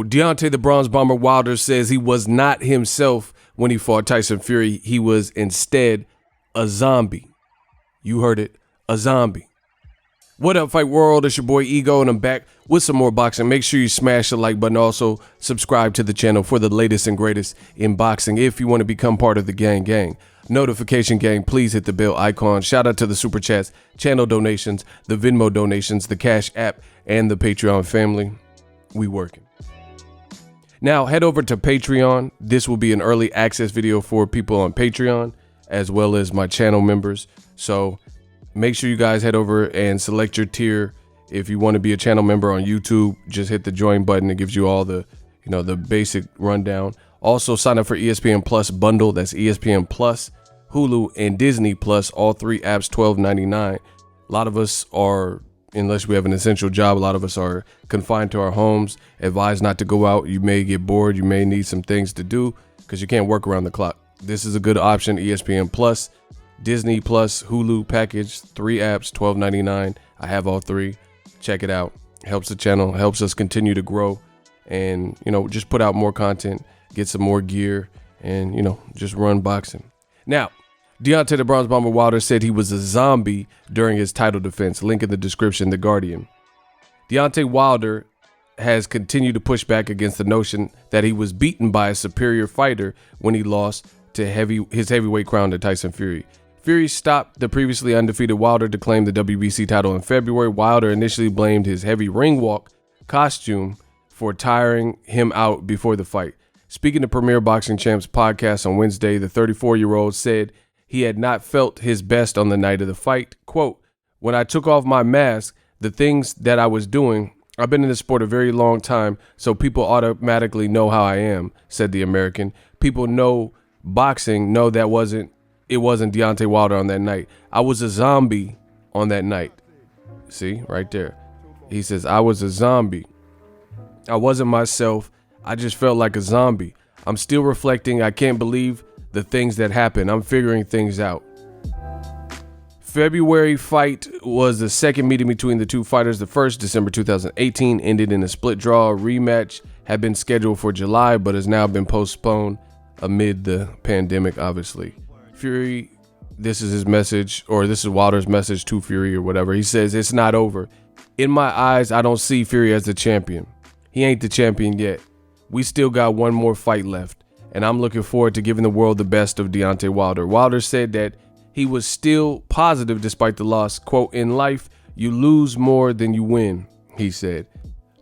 Deontay the Bronze Bomber Wilder says he was not himself when he fought Tyson Fury. He was instead a zombie. You heard it, a zombie. What up, Fight World? It's your boy Ego, and I'm back with some more boxing. Make sure you smash the like button. Also, subscribe to the channel for the latest and greatest in boxing. If you want to become part of the gang, notification gang, please hit the bell icon. Shout out to the super chats, channel donations, the Venmo donations, the Cash app, and the Patreon family. We working. Now, head over to Patreon. This will be an early access video for people on Patreon, as well as my channel members. So make sure you guys head over and select your tier. If you want to be a channel member on YouTube, just hit the join button. It gives you all the, the basic rundown. Also, sign up for ESPN Plus bundle. That's ESPN Plus, Hulu, and Disney Plus. All three apps, $12.99. A lot of us are, unless we have an essential job, a lot of us are confined to our homes. Advised not to go out. You may get bored. You may need some things to do because you can't work around the clock. This is a good option. ESPN Plus, Disney Plus, Hulu package, 3 apps, $12.99. I have all 3. Check it out. Helps the channel, helps us continue to grow, and just put out more content, get some more gear, and just run boxing. Now, Deontay the Bronze Bomber Wilder said he was a zombie during his title defense. Link in the description, The Guardian. Deontay Wilder has continued to push back against the notion that he was beaten by a superior fighter when he lost to his heavyweight crown to Tyson Fury. Fury stopped the previously undefeated Wilder to claim the WBC title in February. Wilder initially blamed his heavy ring walk costume for tiring him out before the fight. Speaking to Premier Boxing Champs podcast on Wednesday, the 34-year-old said he had not felt his best on the night of the fight. Quote, "When I took off my mask, the things that I was doing, I've been in this sport a very long time, so people automatically know how I am," said the American. People know boxing, know it wasn't Deontay Wilder on that night. I was a zombie on that night. See, right there. He says, I was a zombie. I wasn't myself. I just felt like a zombie. I'm still reflecting. I can't believe the things that happened. I'm figuring things out. February fight was the second meeting between the two fighters. The first, December 2018, ended in a split draw. A rematch had been scheduled for July, but has now been postponed amid the pandemic, obviously. Fury, this is his message, or this is Wilder's message to Fury or whatever. He says, "It's not over. In my eyes, I don't see Fury as the champion. He ain't the champion yet. We still got one more fight left, and I'm looking forward to giving the world the best of Deontay Wilder." Wilder said that he was still positive despite the loss. Quote, "In life, you lose more than you win," he said.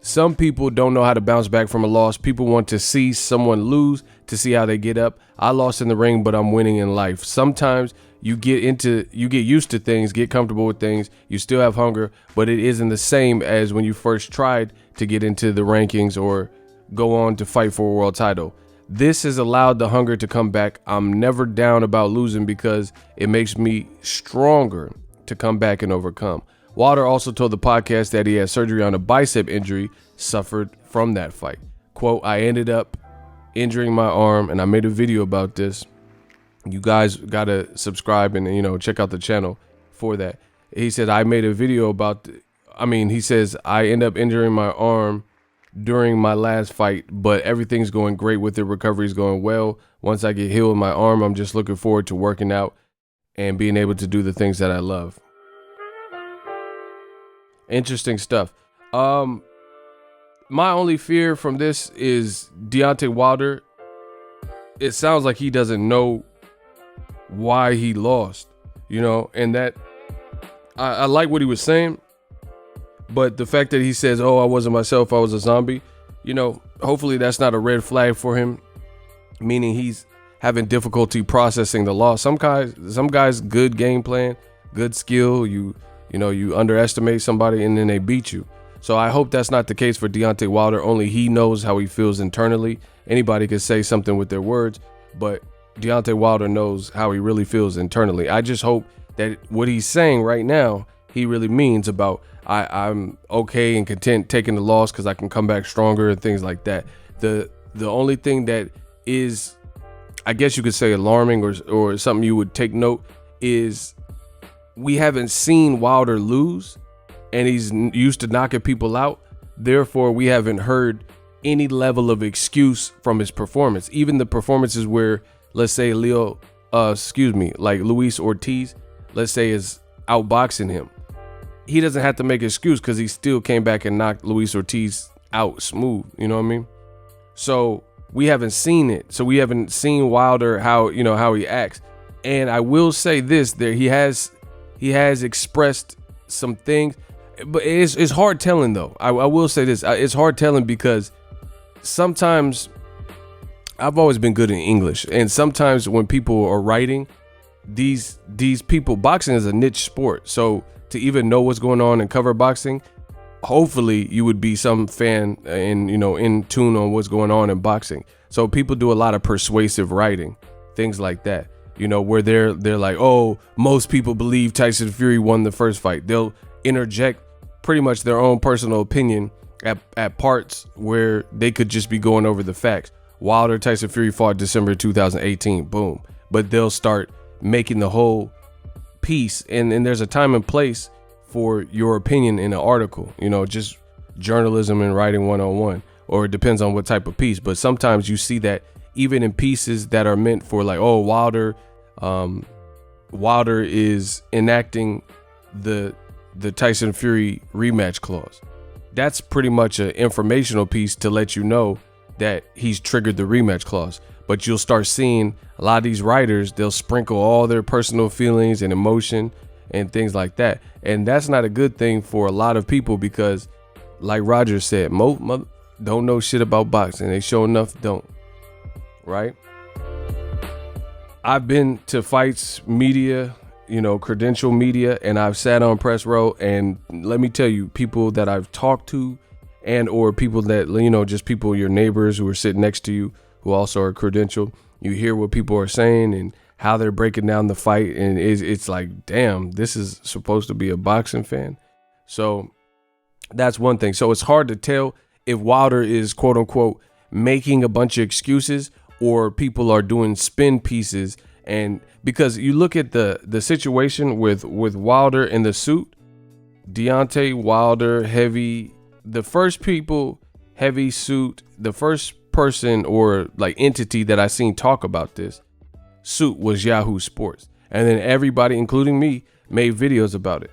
"Some people don't know how to bounce back from a loss. People want to see someone lose to see how they get up. I lost in the ring, but I'm winning in life. Sometimes you get used to things, get comfortable with things. You still have hunger, but it isn't the same as when you first tried to get into the rankings or go on to fight for a world title. This has allowed the hunger to come back. I'm never down about losing because it makes me stronger to come back and overcome." Wilder also told the podcast that he had surgery on a bicep injury suffered from that fight. Quote, "I ended up injuring my arm, and I made a video about this. You guys gotta subscribe and check out the channel for that." He said, "I made a video about he says, I end up injuring my arm during my last fight, but everything's going great with it. Recovery's going well. Once I get healed with my arm, I'm just looking forward to working out and being able to do the things that I love." Interesting stuff. My only fear from this is Deontay Wilder. It sounds like he doesn't know why he lost, and that I like what he was saying, but the fact that he says, "Oh, I wasn't myself, I was a zombie," hopefully that's not a red flag for him, meaning he's having difficulty processing the loss. Some guys, good game plan, good skill, you underestimate somebody and then they beat you. So I hope that's not the case for Deontay Wilder. Only he knows how he feels internally. Anybody could say something with their words, but Deontay Wilder knows how he really feels internally. I just hope that what he's saying right now, he really means about I'm okay and content taking the loss because I can come back stronger and things like that. The only thing that is, I guess you could say, alarming or something you would take note is we haven't seen Wilder lose, and he's used to knocking people out. Therefore, we haven't heard any level of excuse from his performance. Even the performances where, let's say like Luis Ortiz, let's say, is outboxing him. He doesn't have to make an excuse because he still came back and knocked Luis Ortiz out smooth. You know what I mean? So we haven't seen it. So we haven't seen Wilder, how he acts. And I will say this, there he has expressed some things, but it's hard telling though. I will say this, it's hard telling because sometimes I've always been good in English, and sometimes when people are writing, these people, boxing is a niche sport. So to even know what's going on and cover boxing, hopefully you would be some fan and in tune on what's going on in boxing. So people do a lot of persuasive writing, things like that. Where they're like, oh, most people believe Tyson Fury won the first fight. They'll interject pretty much their own personal opinion at parts where they could just be going over the facts. Wilder, Tyson Fury fought December 2018, boom. But they'll start making the whole piece, and there's a time and place for your opinion in an article, just journalism and writing 101, or it depends on what type of piece. But sometimes you see that even in pieces that are meant for like, oh, Wilder is enacting the Tyson Fury rematch clause. That's pretty much an informational piece to let you know that he's triggered the rematch clause. But you'll start seeing a lot of these writers, they'll sprinkle all their personal feelings and emotion and things like that. And that's not a good thing for a lot of people because, like Roger said, most don't know shit about boxing. They sure enough don't. Right? I've been to fights, media, credential media, and I've sat on press row, and let me tell you, people that I've talked to and or people that, just people, your neighbors who are sitting next to you who also are credential, you hear what people are saying and how they're breaking down the fight, and it's like, damn, this is supposed to be a boxing fan. So that's one thing. So it's hard to tell if Wilder is, quote unquote, making a bunch of excuses or people are doing spin pieces. And because you look at the situation with Wilder in the suit, Deontay Wilder, heavy, the first people, heavy suit, the first person or like entity that I seen talk about this suit was Yahoo Sports. And then everybody, including me, made videos about it.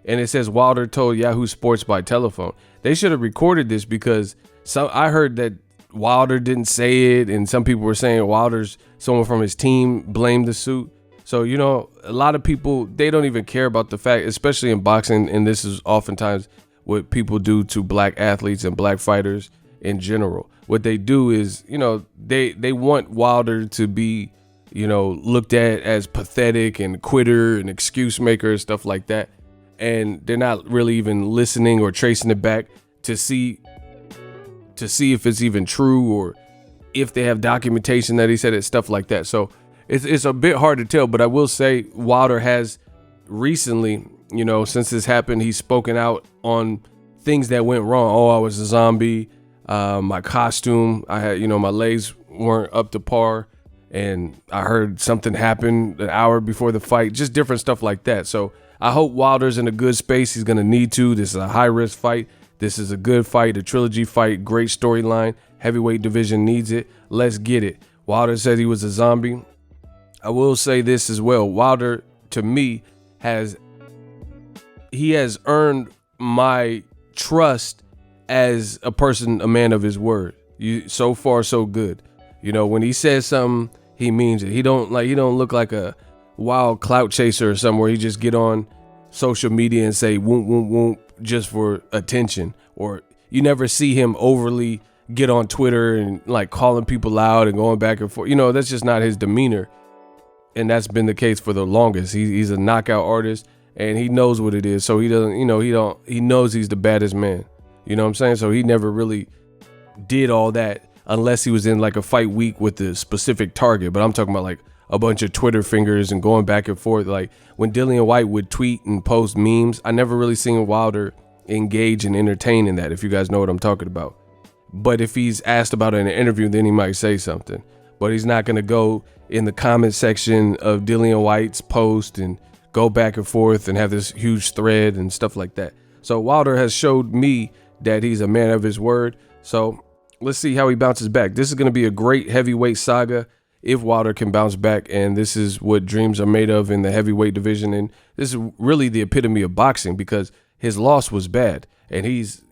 And it says Wilder told Yahoo Sports by telephone. They should have recorded this because I heard that Wilder didn't say it, and some people were saying someone from his team blamed the suit. So, a lot of people, they don't even care about the fact, especially in boxing, and this is oftentimes what people do to black athletes and black fighters in general. What they do is, they want Wilder to be, looked at as pathetic and quitter and excuse maker and stuff like that. And they're not really even listening or tracing it back to see if it's even true or if they have documentation that he said it, stuff like that. So it's a bit hard to tell, but I will say Wilder has recently, since this happened, he's spoken out on things that went wrong. Oh, I was a zombie. My costume, I had, my legs weren't up to par, and I heard something happened an hour before the fight, just different stuff like that. So I hope Wilder's in a good space. He's going to need to. This is a high risk fight. This is a good fight, a trilogy fight, great storyline. Heavyweight division needs it. Let's get it. Wilder said he was a zombie. I will say this as well. Wilder, to me, has earned my trust as a person, a man of his word. So far, so good. When he says something, he means it. He don't look like a wild clout chaser or somewhere. He just get on social media and say whoop whoop whoop just for attention. Or you never see him overly get on Twitter and like calling people out and going back and forth. That's just not his demeanor. And that's been the case for the longest. He's a knockout artist and he knows what it is. So he doesn't, he knows he's the baddest man. You know what I'm saying? So he never really did all that unless he was in like a fight week with a specific target. But I'm talking about like a bunch of Twitter fingers and going back and forth. Like when Dillian White would tweet and post memes, I never really seen Wilder engage and entertain in that, if you guys know what I'm talking about. But if he's asked about it in an interview, then he might say something. But he's not going to go in the comment section of Dillian White's post and go back and forth and have this huge thread and stuff like that. So Wilder has showed me that he's a man of his word. So let's see how he bounces back. This is going to be a great heavyweight saga if Wilder can bounce back, and this is what dreams are made of in the heavyweight division. And this is really the epitome of boxing, because his loss was bad, and he's,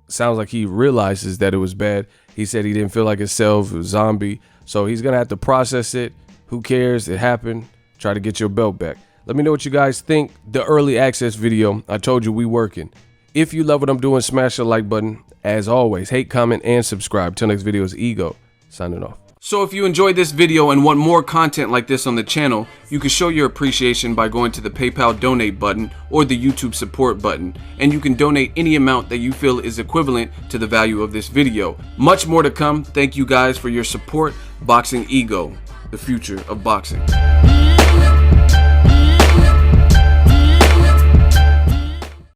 sounds like he realizes that it was bad. He said he didn't feel like himself, a zombie. So he's going to have to process it. Who cares? It happened. Try to get your belt back. Let me know what you guys think. The early access video, I told you we working. If you love what I'm doing, smash the like button. As always, hate, comment, and subscribe. Till next video is Ego, signing off. So if you enjoyed this video and want more content like this on the channel, you can show your appreciation by going to the PayPal donate button or the YouTube support button, and you can donate any amount that you feel is equivalent to the value of this video. Much more to come. Thank you guys for your support. Boxing Ego, the future of boxing.